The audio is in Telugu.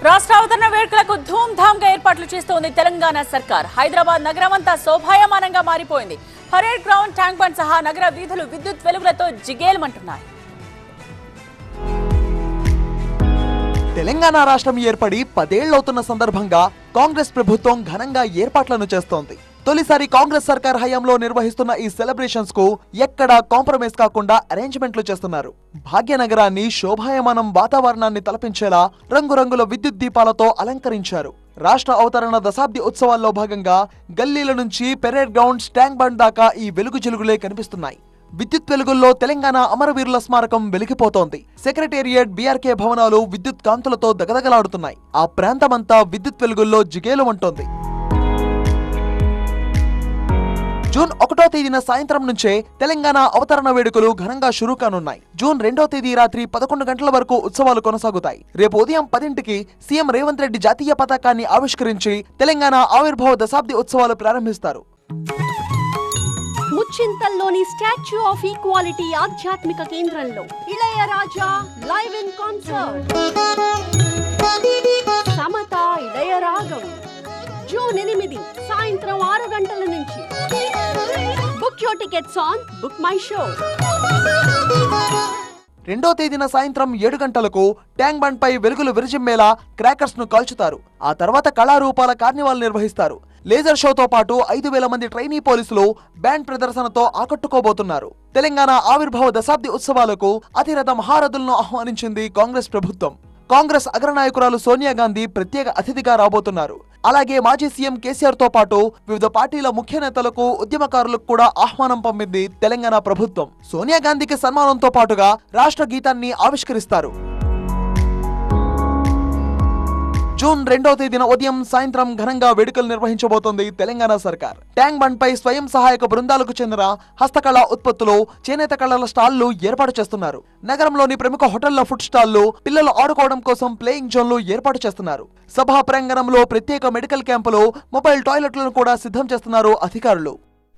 రాష్ట్ర అవతరణ వేడుకలకు ధూమ్ధామ్గా ఏర్పాట్లు చేస్తోంది తెలంగాణ సర్కార్. హైదరాబాద్ నగరమంతా శోభాయమానంగా మారిపోయింది. పరేడ్ గ్రౌండ్, ట్యాంక్ బండ్ సహా నగర వీధులు విద్యుత్ వెలుగులతో జిగేల్మంటున్నాయి. తెలంగాణ రాష్ట్రం ఏర్పడి 10 ఏళ్లవుతున్న సందర్భంగా కాంగ్రెస్ ప్రభుత్వం ఘనంగా ఏర్పాట్లను చేస్తోంది. తొలిసారి కాంగ్రెస్ సర్కార్ హయాంలో నిర్వహిస్తున్న ఈ సెలబ్రేషన్స్ కు ఎక్కడా కాంప్రమైజ్ కాకుండా అరేంజ్మెంట్లు చేస్తున్నారు. భాగ్యనగరాన్ని శోభాయమానం వాతావరణాన్ని తలపించేలా రంగురంగుల విద్యుత్ దీపాలతో అలంకరించారు. రాష్ట్ర అవతరణ దశాబ్ది ఉత్సవాల్లో భాగంగా గల్లీల నుంచి పెరేడ్ గ్రౌండ్, ట్యాంక్ బండ్ దాకా ఈ వెలుగు జిలుగులే కనిపిస్తున్నాయి. విద్యుత్ వెలుగుల్లో తెలంగాణ అమరవీరుల స్మారకం వెలిగిపోతోంది. సెక్రటేరియట్, బీఆర్కే భవనాలు విద్యుత్ కాంతులతో దగదగలాడుతున్నాయి. ఆ ప్రాంతమంతా విద్యుత్ వెలుగుల్లో జిగేలుమంటోంది. జూన్ 1వ తేదీన సాయంత్రం నుంచే తెలంగాణ అవతరణ వేడుకలు ఘనంగా షురూ కానున్నాయి. జూన్ 2వ తేదీ రాత్రి 11 గంటల వరకు ఉత్సవాలు కొనసాగుతాయి. రేపు ఉదయం 10కి సీఎం రేవంత్ రెడ్డి జాతీయ పతాకాన్ని ఆవిష్కరించి తెలంగాణ ఆవిర్భావ దశాబ్ది ఉత్సవాలు ప్రారంభిస్తారు. ముచ్చింతల్లోని స్టాచ్యూ ఆఫ్ ఈక్వాలిటీ ఆధ్యాత్మిక కేంద్రంలో Ilaiyaraaja live in concert. Samatha Ilayaragam June 8 సాయంత్రం 6 గంటల నుంచి. Book your tickets on book my show. 2వ తేదీన సాయంత్రం 7 గంటలకు ట్యాంక్ బండ్ పై వెలుగులు విరజిమ్మేలా క్రాకర్స్ ను కాల్చుతారు. ఆ తర్వాత కళారూపాల కార్నివాల్ నిర్వహిస్తారు. లేజర్ షోతో పాటు 5,000 మంది ట్రైనీ పోలీసులు బ్యాండ్ ప్రదర్శనతో ఆకట్టుకోబోతున్నారు. తెలంగాణ ఆవిర్భావ దశాబ్ది ఉత్సవాలకు అతిరథ మహారథులను ఆహ్వానించింది కాంగ్రెస్ ప్రభుత్వం. కాంగ్రెస్ అగ్రనాయకురాలు సోనియా గాంధీ ప్రత్యేక అతిథిగా రాబోతున్నారు. అలాగే మాజీ సీఎం కేసీఆర్ తో పాటు వివిధ పార్టీల ముఖ్య నేతలకు, ఉద్యమకారులకు కూడా ఆహ్వానం పంపింది తెలంగాణ ప్రభుత్వం. సోనియా గాంధీకి సన్మానంతో పాటుగా రాష్ట్ర గీతాన్ని ఆవిష్కరిస్తారు. జూన్ 2వ తేదీన ఉదయం, సాయంత్రం ఘనంగా వేడుకలు నిర్వహించబోతోంది తెలంగాణ సర్కార్. ట్యాంక్ బండ్ పై స్వయం సహాయక బృందాలకు చెందిన హస్తకళ ఉత్పత్తులు, చేనేత కళల స్టాళ్లు ఏర్పాటు చేస్తున్నారు. నగరంలోని ప్రముఖ హోటళ్ల ఫుడ్ స్టాళ్లు, పిల్లలు ఆడుకోవడం కోసం ప్లేయింగ్ జోన్లు ఏర్పాటు చేస్తున్నారు. సభా ప్రాంగణంలో ప్రత్యేక మెడికల్ క్యాంపులు, మొబైల్ టాయిలెట్లను కూడా సిద్ధం చేస్తున్నారు అధికారులు.